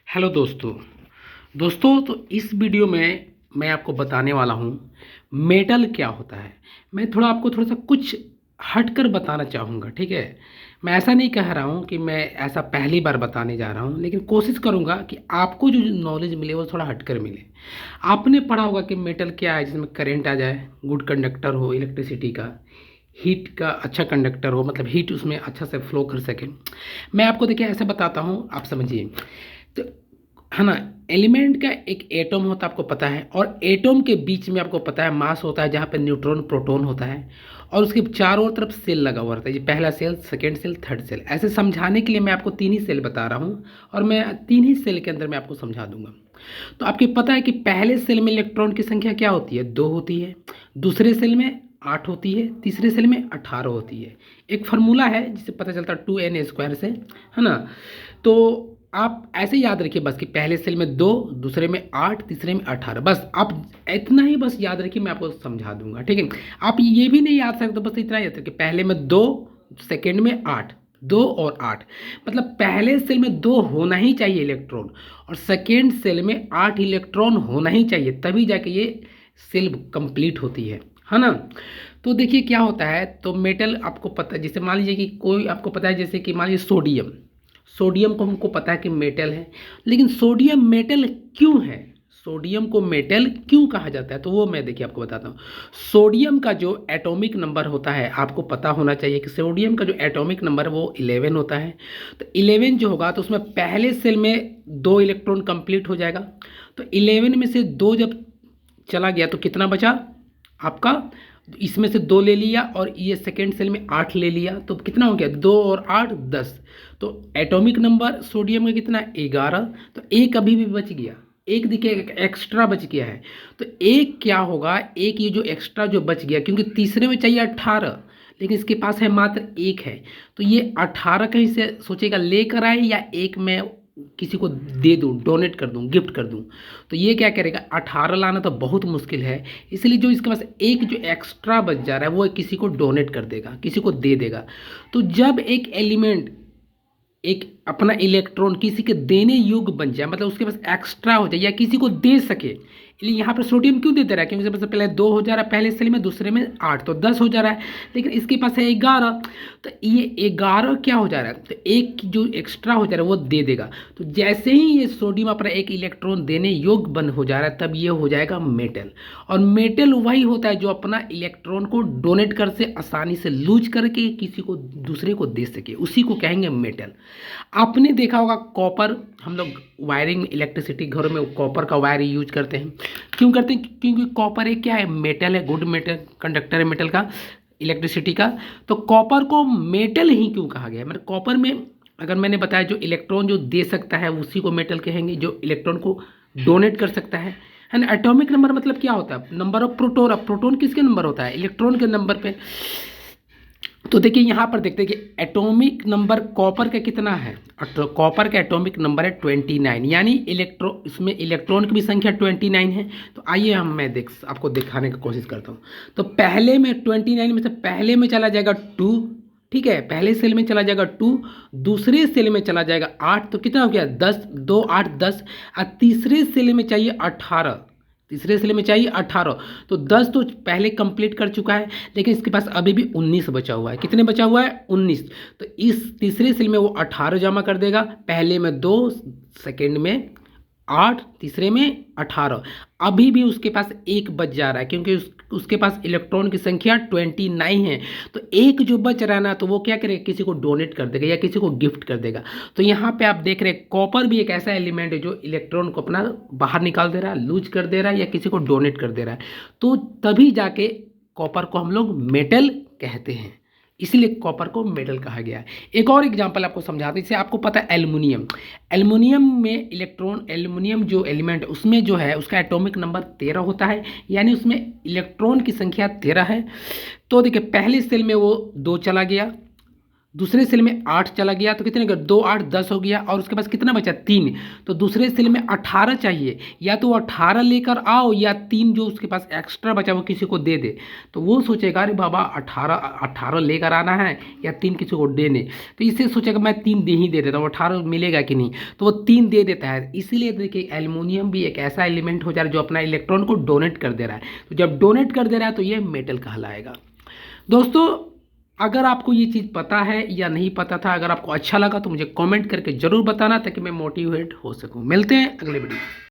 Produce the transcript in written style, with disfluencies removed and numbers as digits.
Hello दोस्तों तो इस वीडियो में मैं आपको बताने वाला हूँ मेटल क्या होता है। मैं आपको थोड़ा सा कुछ हटकर बताना चाहूँगा, ठीक है। मैं ऐसा नहीं कह रहा हूँ कि मैं ऐसा पहली बार बताने जा रहा हूँ, लेकिन कोशिश करूँगा कि आपको जो नॉलेज मिले वो थोड़ा हटकर मिले। आपने पढ़ा होगा कि मेटल क्या है, जिसमें करंट आ जाए, गुड कंडक्टर हो इलेक्ट्रिसिटी का, हीट का अच्छा कंडक्टर हो, मतलब हीट उसमें अच्छा से फ्लो कर सके। मैं आपको देखिए ऐसे बताता हूँ, आप समझिए। तो है ना, एलिमेंट का एक एटम होता है, आपको पता है, और एटम के बीच में आपको पता है मास होता है, जहाँ पे न्यूट्रॉन प्रोटॉन होता है, और उसके चारों तरफ सेल लगा हुआ रहता है। ये पहला cell, second cell, third cell. ऐसे समझाने के लिए मैं आपको तीन ही सेल बता रहा हूँ, और मैं तीन ही सेल के अंदर मैं आपको समझा दूंगा। तो आपको पता है कि पहले सेल में इलेक्ट्रॉन की संख्या क्या होती है? 2 होती है। दूसरे सेल में 8 होती है। तीसरे सेल में 18 होती है। एक फार्मूला है जिससे पता चलता है 2n² से, है ना। तो आप ऐसे याद रखिए बस कि पहले सेल में 2, दूसरे में 8, तीसरे में 18। बस आप इतना ही बस याद रखिए, मैं आपको समझा दूंगा, ठीक है। आप ये भी नहीं याद सकते तो बस इतना याद रखिए, पहले में 2, सेकेंड में 8, 2 और 8। मतलब पहले सेल में 2 होना ही चाहिए इलेक्ट्रॉन, और सेकेंड सेल में 8 इलेक्ट्रॉन होना ही चाहिए, तभी जाके ये सेल कंप्लीट होती है ना। तो देखिए क्या होता है, तो मेटल आपको पता है, जैसे मान लीजिए कि कोई आपको पता है, जैसे कि मान लीजिए सोडियम। सोडियम को हमको पता है कि मेटल है, लेकिन सोडियम मेटल क्यों है? सोडियम को मेटल क्यों कहा जाता है? तो वो मैं देखिए आपको बताता हूँ। सोडियम का जो एटॉमिक नंबर होता है, आपको पता होना चाहिए कि सोडियम का जो एटॉमिक नंबर है वो 11 होता है। तो 11 जो होगा, तो उसमें पहले सेल में 2 इलेक्ट्रॉन कंप्लीट हो जाएगा। तो 11 में से 2 जब चला गया तो कितना बचा आपका? इसमें से 2 ले लिया, और ये सेकेंड सेल में 8 ले लिया, तो कितना हो गया? 2 और 8 10। तो एटॉमिक नंबर सोडियम का कितना? 11। तो एक अभी भी बच गया, एक देखिए एक्स्ट्रा बच गया है। तो एक क्या होगा, एक ये जो एक्स्ट्रा जो बच गया, क्योंकि तीसरे में चाहिए 18, लेकिन इसके पास है मात्र एक है। तो ये 18 कहीं से सोचेगा लेकर आए, या एक में किसी को दे दूं, डोनेट कर दूं, गिफ्ट कर दूं। तो ये क्या करेगा, 18 लाना तो बहुत मुश्किल है, इसलिए जो इसके पास एक जो एक्स्ट्रा बच जा रहा है वो किसी को डोनेट कर देगा, किसी को दे देगा। तो जब एक एलिमेंट एक अपना इलेक्ट्रॉन किसी के देने योग्य बन जाए, मतलब उसके पास एक्स्ट्रा हो जाए या किसी को दे सके, इसलिए यहाँ पर सोडियम क्यों देते रहा है? क्योंकि सबसे पहले 2 हो जा रहा है पहले सेल में, दूसरे में 8, तो 10 हो जा रहा है। लेकिन इसके पास है 11, तो ये 11 क्या हो जा रहा है, तो एक जो एक्स्ट्रा हो जा रहा है वो दे देगा। तो जैसे ही ये सोडियम अपना एक इलेक्ट्रॉन देने योग्य बन हो जा रहा है, तब ये हो जाएगा मेटल। और मेटल वही होता है जो अपना इलेक्ट्रॉन को डोनेट कर से आसानी से लूज करके किसी को दूसरे को दे सके, उसी को कहेंगे मेटल। आपने देखा होगा कॉपर, हम लोग वायरिंग इलेक्ट्रिसिटी घरों में कॉपर का वायर यूज करते हैं। क्यों करते हैं? क्योंकि कॉपर एक क्या है, मेटल है, गुड मेटल कंडक्टर है मेटल का, इलेक्ट्रिसिटी का। तो कॉपर को मेटल ही क्यों कहा गया है? मतलब कॉपर में, अगर मैंने बताया, जो इलेक्ट्रॉन जो दे सकता है उसी को मेटल कहेंगे, जो इलेक्ट्रॉन को डोनेट कर सकता है ना। एटॉमिक नंबर मतलब क्या होता है? Number of proton. अब प्रोटॉन किसके नंबर होता है? इलेक्ट्रॉन के नंबर पे। तो देखिए यहाँ पर देखते हैं कि एटॉमिक नंबर कॉपर का कितना है। कॉपर का एटॉमिक नंबर है 29, यानी इसमें इलेक्ट्रॉन की भी संख्या 29 है। तो आइए मैं आपको दिखाने की कोशिश करता हूँ। तो पहले में 29 में से पहले में चला जाएगा 2, ठीक है, पहले सेल में चला जाएगा 2, दूसरे सेल में चला जाएगा 8, तो कितना हो गया? 10, 2 8 10। और तीसरे सेल में चाहिए 18, तीसरे सेल में चाहिए 18। तो 10 तो पहले कंप्लीट कर चुका है, लेकिन इसके पास अभी भी 19 बचा हुआ है। कितने बचा हुआ है? 19। तो इस तीसरे सेल में वो 18 जमा कर देगा, पहले में 2, सेकेंड में 8, तीसरे में 18। अभी भी उसके पास एक बच जा रहा है, क्योंकि उसके पास इलेक्ट्रॉन की संख्या 29 है। तो एक जो बच रहा है ना, तो वो क्या करेगा, किसी को डोनेट कर देगा या किसी को गिफ्ट कर देगा। तो यहाँ पे आप देख रहे हैं कॉपर भी एक ऐसा एलिमेंट है जो इलेक्ट्रॉन को अपना बाहर निकाल दे रहा है, लूज कर दे रहा है, या किसी को डोनेट कर दे रहा है। तो तभी जाके कॉपर को हम लोग मेटल कहते हैं, इसलिए कॉपर को मेटल कहा गया है। एक और एग्जांपल आपको समझाते हैं, जैसे आपको पता है एल्युमिनियम। एल्युमिनियम में इलेक्ट्रॉन, एल्युमिनियम जो एलिमेंट है उसमें जो है उसका एटॉमिक नंबर 13 होता है, यानी उसमें इलेक्ट्रॉन की संख्या 13 है। तो देखिए पहले सेल में वो 2 चला गया, दूसरे सेल में 8 चला गया तो कितने गए, 2 8 10 हो गया, और उसके पास कितना बचा 3। तो दूसरे सेल में 18 चाहिए, या तो 18 लेकर आओ या 3 जो उसके पास एक्स्ट्रा बचा वो किसी को दे दे। तो वो सोचेगा अरे बाबा 18 लेकर आना है या 3 किसी को देने, तो इससे सोचेगा मैं 3 दे ही दे देता हूँ, 18 मिलेगा कि नहीं, तो वो 3 दे देता है। इसीलिए देखिए एल्युमिनियम भी एक ऐसा एलिमेंट हो जा रहा है जो अपना इलेक्ट्रॉन को डोनेट कर दे रहा है। तो जब डोनेट कर दे रहा है तो ये मेटल कहलाएगा। दोस्तों अगर आपको ये चीज़ पता है या नहीं पता था, अगर आपको अच्छा लगा तो मुझे कमेंट करके ज़रूर बताना ताकि मैं मोटिवेट हो सकूं। मिलते हैं अगले वीडियो में।